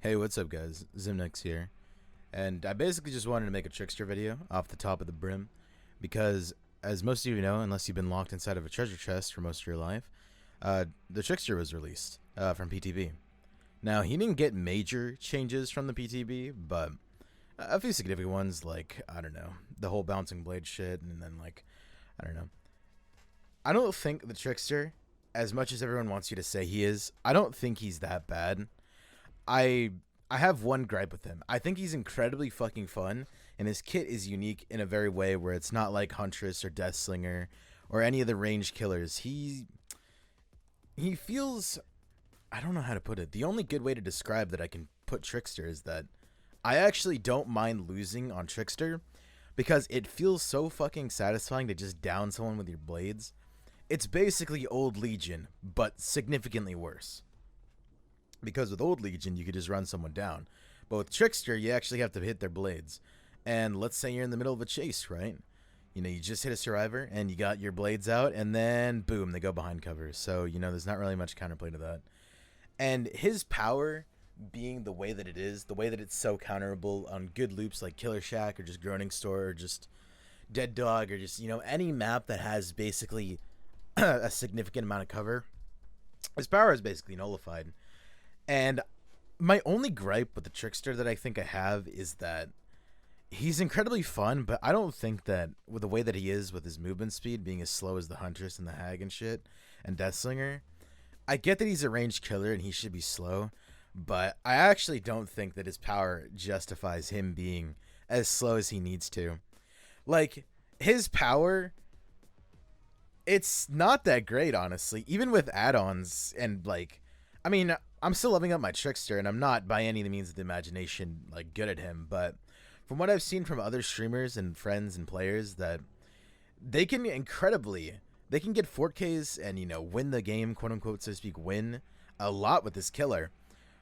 Hey, what's up, guys? Zimnex here, and I basically just wanted to make a Trickster video off the top of the brim because, as most of you know, unless you've been locked inside of a treasure chest for most of your life, the Trickster was released from PTB. Now, he didn't get major changes from the PTB, but a few significant ones, like, I don't know, the whole bouncing blade shit, and then, like, I don't know. I don't think the Trickster, as much as everyone wants you to say he is, I don't think he's that bad. I I have one gripe with him. I think he's incredibly fucking fun, and his kit is unique in a very way where it's not like Huntress or Deathslinger or any of the ranged killers. He feels, I don't know how to put it. The only good way to describe that I can put Trickster is that I actually don't mind losing on Trickster because it feels so fucking satisfying to just down someone with your blades. It's basically Old Legion, but significantly worse. Because with Old Legion, you could just run someone down. But with Trickster, you actually have to hit their blades. And let's say you're in the middle of a chase, right? You know, you just hit a survivor, and you got your blades out, and then, boom, they go behind cover. So, you know, there's not really much counterplay to that. And his power being the way that it is, the way that it's so counterable on good loops like Killer Shack, or just Groaning Store, or just Dead Dog, or just, you know, any map that has basically a significant amount of cover, his power is basically nullified. And my only gripe with the Trickster that I think I have is that he's incredibly fun, but I don't think that with the way that he is with his movement speed being as slow as the Huntress and the Hag and shit and Deathslinger, I get that he's a ranged killer and he should be slow, but I actually don't think that his power justifies him being as slow as he needs to. Like, his power, it's not that great, honestly, even with add-ons and, like, I mean, I'm still loving up my Trickster, and I'm not by any means of the imagination like good at him, but from what I've seen from other streamers and friends and players, that they can they can get 4Ks and, you know, win the game, quote unquote, so to speak, win a lot with this killer.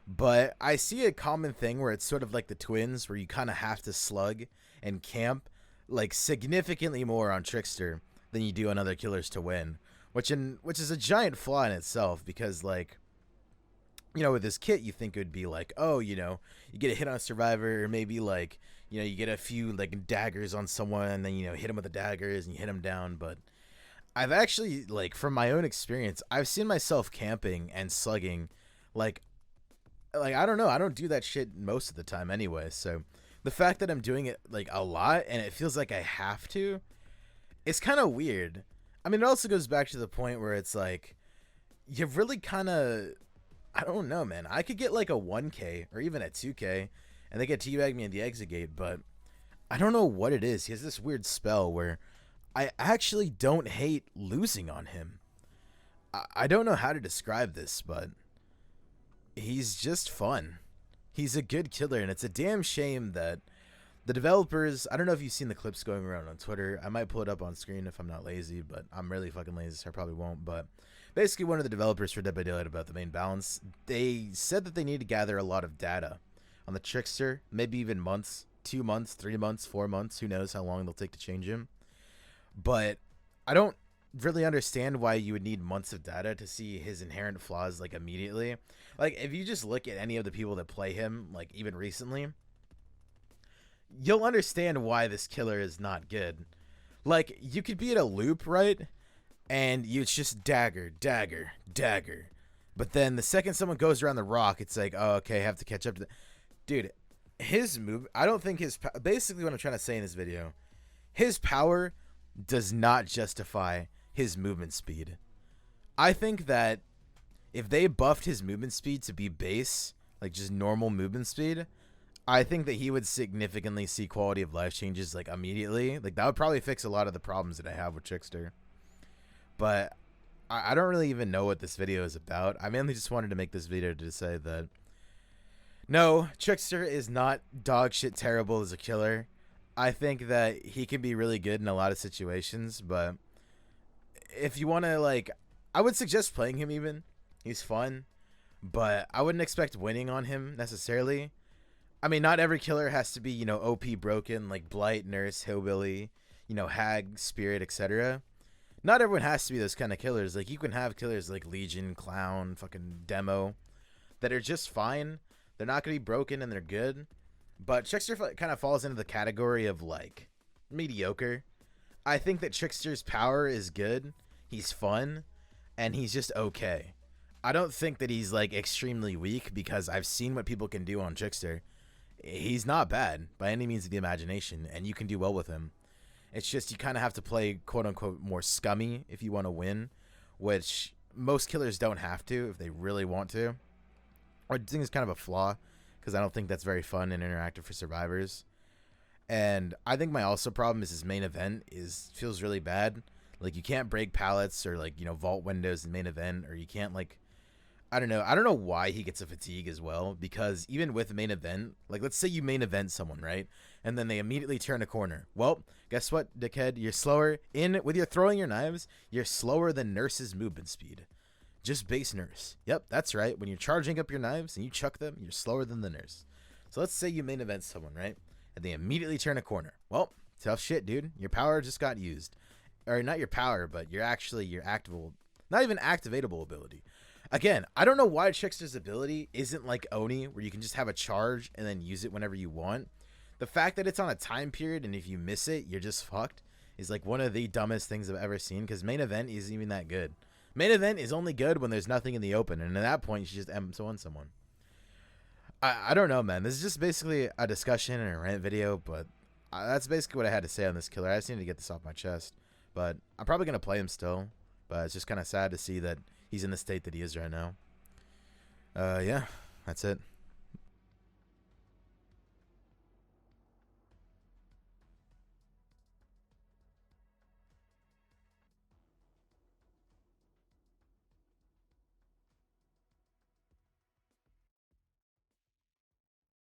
But I see a common thing where it's sort of like the twins, where you kind of have to slug and camp like significantly more on Trickster than you do on other killers to win, which is a giant flaw in itself, because, like, you know, with this kit, you think it would be like, oh, you know, you get a hit on a survivor, or maybe, like, you know, you get a few, like, daggers on someone, and then, you know, hit them with the daggers, and you hit them down. But I've actually, like, from my own experience, I've seen myself camping and slugging, like, I don't know, I don't do that shit most of the time anyway, so the fact that I'm doing it, like, a lot, and it feels like I have to, it's kind of weird. I mean, it also goes back to the point where it's like, you really kind of, I don't know, man. I could get like a 1K or even a 2K, and they get teabag me in the exit gate, but I don't know what it is. He has this weird spell where I actually don't hate losing on him. I don't know how to describe this, but he's just fun. He's a good killer, and it's a damn shame that the developers, I don't know if you've seen the clips going around on Twitter. I might pull it up on screen if I'm not lazy, but I'm really fucking lazy, so I probably won't. But basically, one of the developers for Dead by Daylight about the main balance, they said that they need to gather a lot of data on the Trickster, maybe even months, 2 months, 3 months, 4 months, who knows how long they'll take to change him. But I don't really understand why you would need months of data to see his inherent flaws, like, immediately. Like, if you just look at any of the people that play him, like, even recently, you'll understand why this killer is not good. Like, you could be at a loop, right? And it's just dagger, dagger, dagger. But then the second someone goes around the rock, it's like, oh, okay, I have to catch up to the... Dude, his move... I don't think his... Basically what I'm trying to say in this video, his power does not justify his movement speed. I think that if they buffed his movement speed to be base, like just normal movement speed, I think that he would significantly see quality of life changes, like, immediately. Like, that would probably fix a lot of the problems that I have with Trickster. But I don't really even know what this video is about. I mainly just wanted to make this video to say that, no, Trickster is not dog shit terrible as a killer. I think that he can be really good in a lot of situations, but if you want to, like, I would suggest playing him even. He's fun, but I wouldn't expect winning on him necessarily. I mean, not every killer has to be, you know, OP broken, like Blight, Nurse, Hillbilly, you know, Hag, Spirit, etc. Not everyone has to be those kind of killers. Like, you can have killers like Legion, Clown, fucking Demo that are just fine, They're not going to be broken and they're good. But Trickster kind of falls into the category of like mediocre. I think that Trickster's power is good. He's fun. And he's just okay. I don't think that he's like extremely weak because I've seen what people can do on Trickster. He's not bad by any means of the imagination, and you can do well with him. It's just you kind of have to play quote unquote more scummy if you want to win, which most killers don't have to if they really want to. I think it's kind of a flaw because I don't think that's very fun and interactive for survivors. And I think my also problem is his main event feels really bad. Like you can't break pallets or like, you know, vault windows in main event, or you can't like, I don't know why he gets a fatigue as well, because even with main event, like let's say you main event someone, right? And then they immediately turn a corner. Well, guess what, dickhead? You're slower with your throwing your knives. You're slower than Nurse's movement speed. Just base Nurse. Yep, that's right. When you're charging up your knives and you chuck them, you're slower than the Nurse. So let's say you main event someone, right? And they immediately turn a corner. Well, tough shit, dude. Your power just got used. Or not your power, but your activable, not even activatable ability. Again, I don't know why Trickster's ability isn't like Oni, where you can just have a charge and then use it whenever you want. The fact that it's on a time period and if you miss it, you're just fucked, is like one of the dumbest things I've ever seen, because main event isn't even that good. Main event is only good when there's nothing in the open, and at that point, you should just M1 someone. I don't know, man. This is just basically a discussion and a rant video, but that's basically what I had to say on this killer. I just needed to get this off my chest. But I'm probably going to play him still, but it's just kind of sad to see that he's in the state that he is right now. Yeah, that's it.